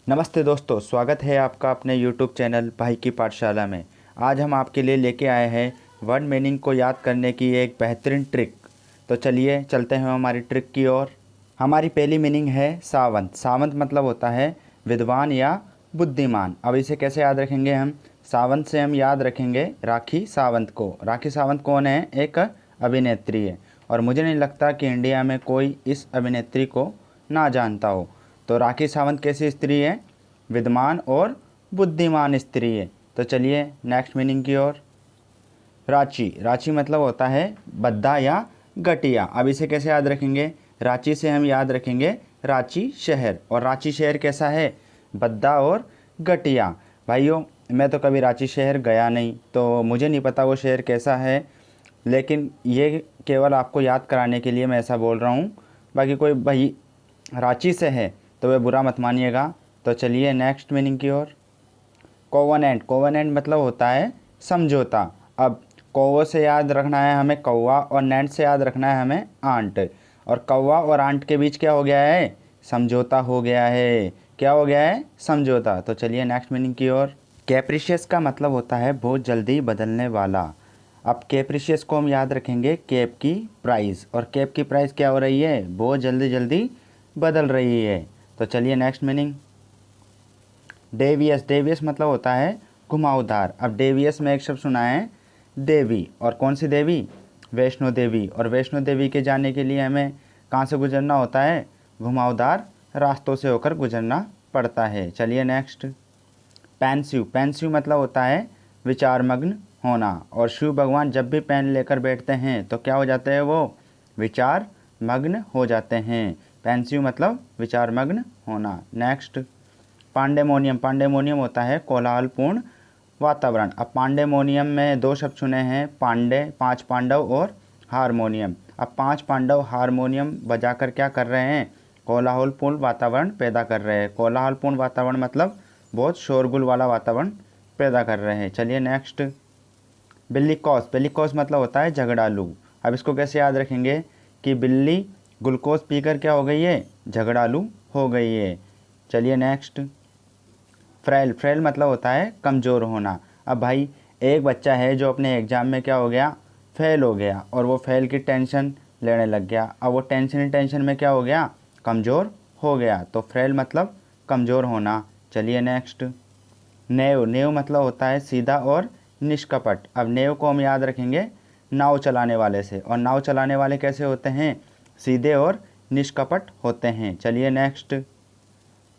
नमस्ते दोस्तों, स्वागत है आपका अपने YouTube चैनल भाई की पाठशाला में। आज हम आपके लिए लेके आए हैं वर्ड मीनिंग को याद करने की एक बेहतरीन ट्रिक। तो चलिए चलते हैं हमारी ट्रिक की ओर। हमारी पहली मीनिंग है सावंत। सावंत मतलब होता है विद्वान या बुद्धिमान। अब इसे कैसे याद रखेंगे हम? सावंत से हम याद रखेंगे राखी सावंत को। राखी सावंत कौन है? एक अभिनेत्री है और मुझे नहीं लगता कि इंडिया में कोई इस अभिनेत्री को ना जानता हो। तो राखी सावंत कैसी स्त्री है? विद्वान और बुद्धिमान स्त्री है। तो चलिए नेक्स्ट मीनिंग की ओर। रांची। रांची मतलब होता है बद्दा या गटिया। अब इसे कैसे याद रखेंगे? रांची से हम याद रखेंगे रांची शहर। और रांची शहर कैसा है? बद्दा और गटिया। भाइयों, मैं तो कभी रांची शहर गया नहीं, तो मुझे नहीं पता वो शहर कैसा है, लेकिन ये केवल आपको याद कराने के लिए मैं ऐसा बोल रहा हूँ। बाकी कोई भाई रांची से है तो वह बुरा मत मानिएगा। तो चलिए नेक्स्ट मीनिंग की ओर। कोवेनेंट। कोवेनेंट मतलब होता है समझौता। अब कौवो से याद रखना है हमें कौवा और नेंट से याद रखना है हमें आंट। और कौवा और आंट के बीच क्या हो गया है? समझौता हो गया है। क्या हो गया है? समझौता। तो चलिए नेक्स्ट मीनिंग की ओर। कैप्रिशियस का मतलब होता है बहुत जल्दी बदलने वाला। अब कैप्रिशियस को हम याद रखेंगे कैप की प्राइस। और कैप की प्राइस क्या हो रही है? बहुत जल्दी जल्दी बदल रही है। तो चलिए नेक्स्ट मीनिंग। डेवियस। डेवियस मतलब होता है घुमावदार। अब डेवियस में एक शब्द सुना है देवी। और कौन सी देवी? वैष्णो देवी। और वैष्णो देवी के जाने के लिए हमें कहाँ से गुजरना होता है? घुमावदार रास्तों से होकर गुजरना पड़ता है। चलिए नेक्स्ट। पेंसिव। पेंसिव मतलब होता है विचारमग्न होना। और शिव भगवान जब भी पेन लेकर बैठते हैं तो क्या हो जाते हैं? वो विचार मग्न हो जाते हैं। पेंसिव मतलब विचारमग्न होना। नेक्स्ट। पांडेमोनियम। पांडेमोनियम होता है कोलाहलपूर्ण वातावरण। अब पांडेमोनियम में दो शब्द सुने हैं, पांडे 5 पांडव और हारमोनियम। अब 5 पांडव हारमोनियम बजाकर क्या कर रहे हैं? कोलाहलपूर्ण वातावरण पैदा कर रहे हैं। कोलाहलपूर्ण वातावरण मतलब बहुत शोरगुल वाला वातावरण पैदा कर रहे हैं। चलिए नेक्स्ट। बिल्ली कॉस। बिल्ली कॉस मतलब होता है झगड़ालू। अब इसको कैसे याद रखेंगे कि बिल्ली ग्लूकोज पीकर क्या हो गई है? झगड़ालू हो गई है। चलिए नेक्स्ट। फ्रेल। फ्रेल मतलब होता है कमज़ोर होना। अब भाई एक बच्चा है जो अपने एग्ज़ाम में क्या हो गया? फेल हो गया। और वो फेल की टेंशन लेने लग गया। अब वो टेंशन ही टेंशन में क्या हो गया? कमज़ोर हो गया। तो फ्रेल मतलब कमज़ोर होना। चलिए नेक्स्ट। नेव। नेव मतलब होता है सीधा और निष्कपट। अब नेव को हम याद रखेंगे नाव चलाने वाले से। और नाव चलाने वाले कैसे होते हैं? सीधे और निष्कपट होते हैं। चलिए नेक्स्ट।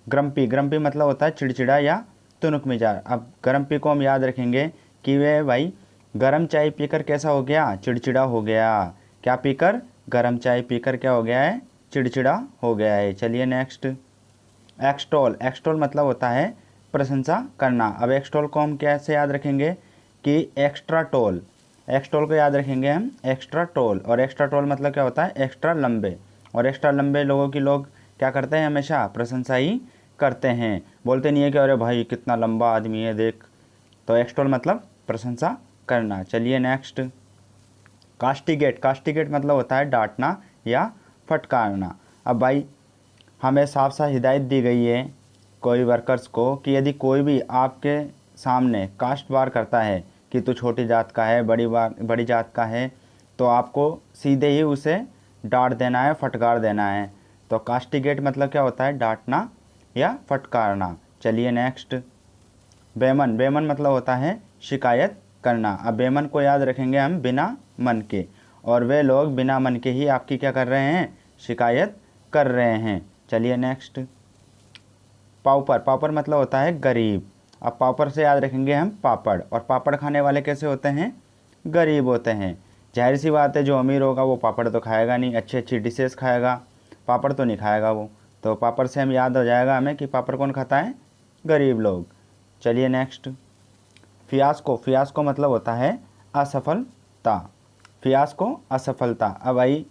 ग्रम्पी। ग्रम्पी मतलब होता है चिड़चिड़ा या तुनक मिजाज। अब ग्रम्पी को हम याद रखेंगे कि वे भाई गर्म चाय पीकर कैसा हो गया? चिड़चिड़ा हो गया। क्या पीकर? गर्म चाय पीकर क्या हो गया है? चिड़चिड़ा हो गया है। चलिए नेक्स्ट। एक्सटॉल। एक्सटॉल मतलब होता है प्रशंसा करना। अब एक्सटॉल को हम कैसे याद रखेंगे कि एक्स्ट्रा टॉल। एक्सटॉल को याद रखेंगे हम एक्स्ट्रा टॉल। और एक्स्ट्रा टॉल मतलब क्या होता है? एक्स्ट्रा लंबे। और एक्स्ट्रा लंबे लोगों की लोग क्या करते हैं? हमेशा प्रशंसा ही करते हैं। बोलते नहीं है कि अरे भाई कितना लंबा आदमी है देख। तो एक्सटॉल मतलब प्रशंसा करना। चलिए नेक्स्ट। कास्टिगेट। कास्टिगेट मतलब होता है डांटना या फटकारना। अब भाई हमें साफ साफ हिदायत दी गई है कोई वर्कर्स को कि यदि कोई भी आपके सामने कास्ट वार करता है कि तू छोटी जात का है, बड़ी जात का है, तो आपको सीधे ही उसे डांट देना है, फटकार देना है। तो कास्टिगेट मतलब क्या होता है? डांटना या फटकारना। चलिए नेक्स्ट। बेमन। बेमन मतलब होता है शिकायत करना। अब बेमन को याद रखेंगे हम बिना मन के। और वे लोग बिना मन के ही आपकी क्या कर रहे हैं? शिकायत कर रहे हैं। चलिए नेक्स्ट। पाउपर। पाउपर मतलब होता है गरीब। अब पाउपर से याद रखेंगे हम पापड़। और पापड़ खाने वाले कैसे होते हैं? गरीब होते हैं। जाहिर सी बात है जो अमीर होगा वो पापड़ तो खाएगा नहीं, अच्छी अच्छी डिशेस खाएगा, पापड़ तो नहीं खाएगा वो। तो पापड़ से हम याद हो जाएगा हमें कि पापड़ कौन खाता है? गरीब लोग। चलिए नेक्स्ट। फियास्को। फियास्को मतलब होता है असफलता। फियास्को असफलता। अब भाई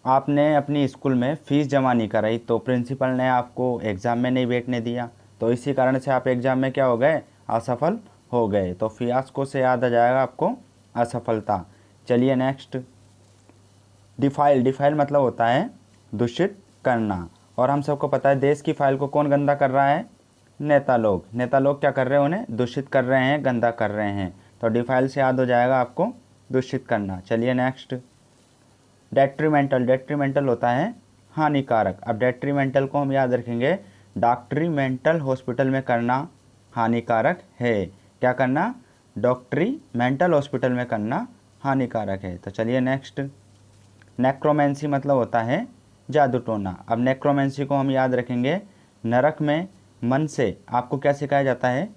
आपने अपनी स्कूल में फ़ीस जमा नहीं कराई तो प्रिंसिपल ने आपको एग्ज़ाम में नहीं बैठने दिया, तो इसी कारण से आप एग्ज़ाम में क्या हो गए? असफल हो गए। तो फियास्को से याद आ जाएगा आपको असफलता। चलिए नेक्स्ट। डिफाइल। डिफाइल मतलब होता है दूषित करना। और हम सबको पता है देश की फाइल को कौन गंदा कर रहा है? नेता लोग, नेता लोग क्या कर रहे हैं, उन्हें दूषित कर रहे हैं, गंदा कर रहे हैं। तो डिफाइल से याद हो जाएगा आपको दूषित करना। चलिए नेक्स्ट, डेट्रीमेंटल, डेट्रीमेंटल होता है हानिकारक। अब डेट्रीमेंटल को हम याद रखेंगे, डॉक्ट्रीमेंटल हॉस्पिटल में करना हानिकारक है। क्या करना, डॉक्टरी मेंटल हॉस्पिटल में करना हानिकारक है। तो चलिए नेक्स्ट, नेक्रोमेंसी मतलब होता है जादू टोना। अब नेक्रोमेंसी को हम याद रखेंगे, नरक में मन से आपको क्या सिखाया जाता है,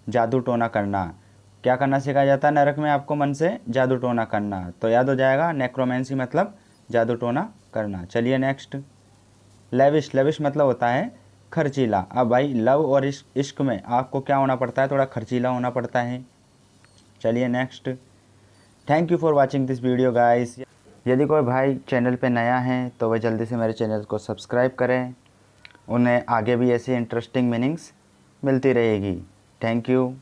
जादू टोना करना। क्या करना सिखाया जाता है नरक में आपको, मन से जादू टोना करना। तो याद हो जाएगा नेक्रोमेंसी मतलब जादू टोना करना। चलिए नेक्स्ट, लेविश, लेविश मतलब होता है खर्चीला। अब भाई लव और इश्क में आपको क्या होना पड़ता है, थोड़ा खर्चीला होना पड़ता है। चलिए next, thank you for watching this video guys. यदि कोई भाई चैनल पे नया है तो वह जल्दी से मेरे चैनल को सब्सक्राइब करें, उन्हें आगे भी ऐसी इंटरेस्टिंग मीनिंग्स मिलती रहेगी। Thank you.